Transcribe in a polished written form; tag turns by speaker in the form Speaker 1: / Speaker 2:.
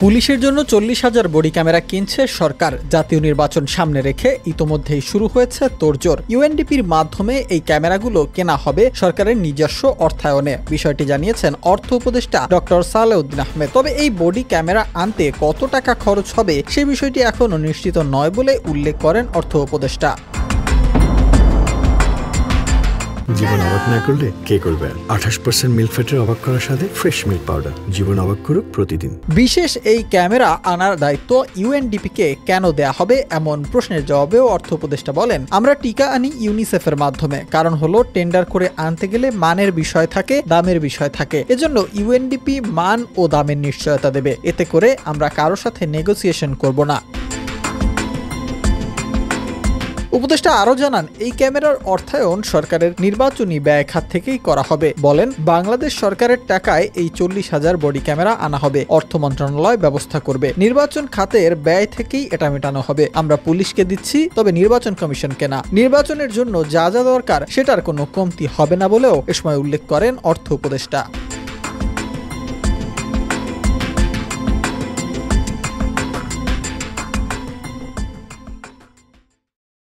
Speaker 1: পুলিশের জন্য 40,000 body camera কিনছে সরকার। জাতীয় নির্বাচন সামনে রেখে ইতোমধ্যেই শুরু হয়েছে তোড়জোড়। ইউএনডিপির মাধ্যমে এই ক্যামেরাগুলো কেনা হবে সরকারের নিজস্ব অর্থায়নে। বিষয়টি জানিয়েছেন অর্থ উপদেষ্টা ডক্টর সালেউদ্দিন আহমেদ। তবে এই বডি ক্যামেরা আনতে কত টাকা খরচ হবে সে বিষয়টি এখনও নিশ্চিত নয় বলে উল্লেখ করেন অর্থ উপদেষ্টা।
Speaker 2: জীবন অবাক না করলে কে করবে? 28% মিল্ক ফ্যাটের অবাক করার সাথে ফ্রেশ মিল্ক পাউডার। জীবন অবাক করুক প্রতিদিন।
Speaker 1: বিশেষ এই ক্যামেরা আনার দায়িত্ব ইউএনডিপিকে কেন দেয়া হবে এমন প্রশ্নের জবাবেও অর্থ উপদেষ্টা বলেন, আমরা টিকা আনি ইউনিসেফের মাধ্যমে। কারণ হলো টেন্ডার করে আনতে গেলে মানের বিষয় থাকে, দামের বিষয় থাকে। এজন্য ইউএনডিপি মান ও দামের নিশ্চয়তা দেবে। এতে করে আমরা কারোর সাথে নেগোসিয়েশন করব না। উপদেষ্টা আরও জানান, এই ক্যামেরার অর্থায়ন সরকারের নির্বাচনী ব্যয় খাত থেকেই করা হবে। বলেন, বাংলাদেশ সরকারের টাকায় এই 40,000 বডি ক্যামেরা আনা হবে। অর্থ মন্ত্রণালয় ব্যবস্থা করবে। নির্বাচন খাতের ব্যয় থেকেই এটা মেটানো হবে। আমরা পুলিশকে দিচ্ছি, তবে নির্বাচন কমিশনকে না। নির্বাচনের জন্য যা যা দরকার সেটার কোনো কমতি হবে না বলেও এ সময় উল্লেখ করেন অর্থ উপদেষ্টা।